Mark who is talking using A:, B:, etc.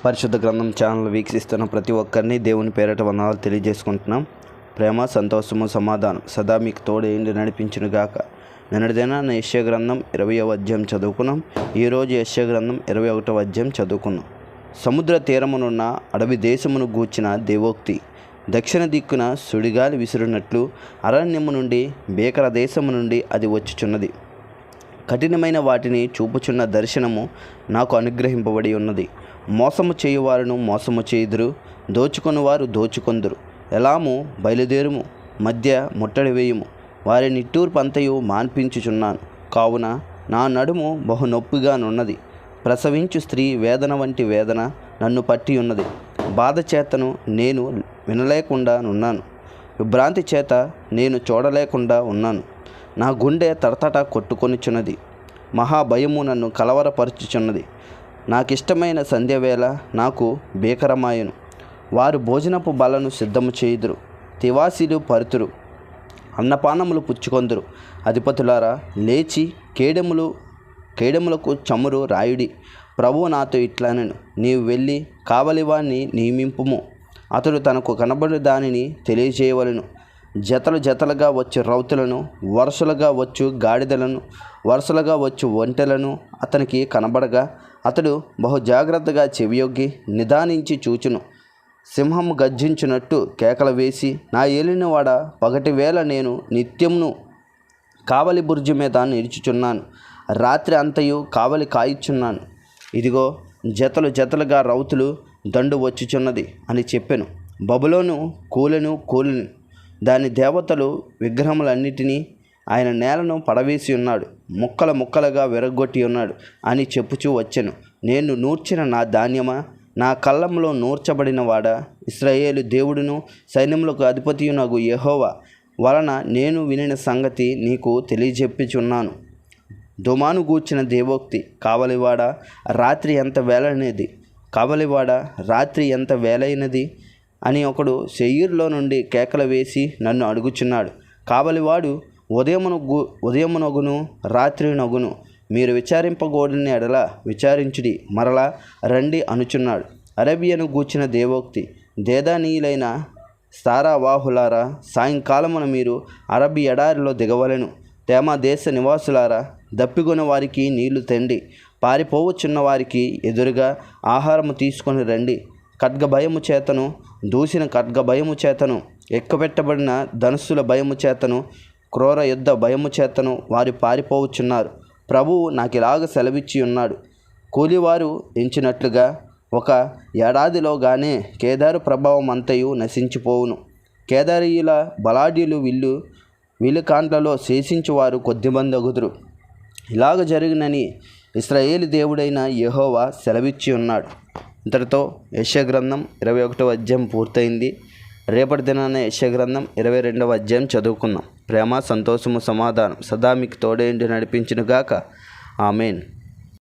A: పరిశుద్ధ గ్రంథం ఛానల్ వీక్షిస్తున్న ప్రతి ఒక్కరిని దేవుని పేరట వందనాలు తెలియజేసుకుంటున్నాం. ప్రేమ, సంతోషము, సమాధానం సదా మీకు తోడేండి నడిపించునుగాక. నిన్నటిదైనా యెషయా గ్రంథం 20వ అధ్యాయం చదువుకున్నాం. ఈరోజు యెషయా గ్రంథం 21వ అధ్యాయం చదువుకున్నాం. సముద్ర తీరమునున్న అడవి దేశమును గూర్చిన దేవోక్తి. దక్షిణ దిక్కున సుడిగాలి విసురునట్లు అరణ్యము నుండి భీకర దేశము నుండి అది వచ్చుచున్నది. కఠినమైన వాటిని చూపుచున్న దర్శనము నాకు అనుగ్రహింపబడి ఉన్నది. మోసము చేయువారును మోసము చేయుదురు, దోచుకొనివారు దోచుకొందురు. ఎలాము బయలుదేరుము, మధ్య ముట్టడి వేయుము, వారి నిట్టూర్పు అంతయు మాన్పించుచున్నాను. కావున నా నడుము బహు నొప్పిగానున్నది. ప్రసవించు స్త్రీ వేదన వంటి వేదన నన్ను పట్టి ఉన్నది. బాధ చేతను నేను వినలేకుండా నున్నాను, విభ్రాంతి చేత నేను చూడలేకుండా ఉన్నాను. నా గుండె తడతట కొట్టుకొనిచున్నది, మహాభయము నన్ను కలవరపరుచుచున్నది. నాకిష్టమైన సంధ్యవేళ నాకు భీకరమాయను. వారు భోజనపు బలను సిద్ధము చేయుదురు, తివాసీలు పరుతురు, అన్నపానములు పుచ్చుకొందురు. అధిపతులారా లేచి కేడెములకు చమురు రాయుడి. ప్రభువు నాతో ఇట్లనెను, నీవు వెళ్ళి కావలివాణ్ణి నియమింపుము, అతడు తనకు కనబడి దానిని తెలియజేయవలెను. జతలు జతలుగా వచ్చు రౌతులను, వరుసలుగా వచ్చు గాడిదలను, వరుసలుగా వచ్చు ఒంటెలను అతనికి కనబడగా అతడు బహు జాగ్రత్తగా చెవియొగ్గి నిదానించి చూచును. సింహము గర్జించున్నట్టు కేకలు వేసి, నా ఏలినవాడ, పగటి వేళ నేను నిత్యమును కావలి బుర్జి మీద నిలుచుచున్నాను, రాత్రి అంతయు కావలి కాయిచున్నాను. ఇదిగో జతలు జతలుగా రౌతులు దండు వచ్చుచున్నది అని చెప్పెను. బబులోను కూలెను, దాని దేవతలు విగ్రహములన్నిటినీ ఆయన నేలను పడవేసి ఉన్నాడు, ముక్కల ముక్కలుగా విరగొట్టి ఉన్నాడు అని చెప్పుచూ వచ్చెను. నేను నూర్చిన నా ధాన్యమా, నా కళ్ళంలో నూర్చబడిన వాడా, ఇశ్రాయేలు దేవుడును సైన్యములకు అధిపతియునగు యెహోవా వలన నేను వినిన సంగతి నీకు తెలియజెప్పుచున్నాను. దుమాను గూర్చిన దేవోక్తి. కావలివాడా, రాత్రి ఎంత వేలైనది, కావలివాడా, రాత్రి ఎంత వేలైనది అని ఒకడు శేయీరులో నుండి కేకలు వేసి నన్ను అడుగుచున్నాడు. కావలివాడు ఉదయమునగును రాత్రినగును, మీరు విచారింపగోడిన ఎడల విచారించుడి, మరలా రండి అనుచున్నాడు. అరేబియను గూర్చిన దేవోక్తి. దేదానీయులైన సారావాహులారా, సాయంకాలమున మీరు అరబి ఎడారిలో దిగవలెను. తేమా దేశ నివాసులారా, దప్పిగొన వారికి నీళ్లు తెండి, పారిపోవచ్చున్న వారికి ఎదురుగా ఆహారము తీసుకొని రండి. ఖడ్గభయము చేతను, దూసిన ఖడ్గభయము చేతను, ఎక్కుపెట్టబడిన ధనుస్సుల భయము చేతను, క్రూర యుద్ధ భయము చేతను వారు పారిపోవచ్చున్నారు. ప్రభువు నాకిలాగ సెలవిచ్చి ఉన్నాడు, కూలివారు ఎంచినట్లుగా ఒక ఏడాదిలోగానే కేదారు ప్రభావం అంతయు నశించిపోవును. కేదారీయుల బలాఢ్యులు విల్లుకాండ్లలో శేషించువారు కొద్దిమంది అగుదురు. ఇలాగ జరిగినని ఇశ్రాయేలు దేవుడైన యెహోవా సెలవిచ్చి ఉన్నాడు. ఇంతటితో యెషయా గ్రంథం 21వ అధ్యాయం పూర్తయింది. రేపటి దినాన యెషయా గ్రంథం 22వ అధ్యాయం చదువుకుందాం. ప్రేమ, సంతోషము, సమాధానం సదా మీకు తోడేండి నడిపించునుగాక. ఆమేన్.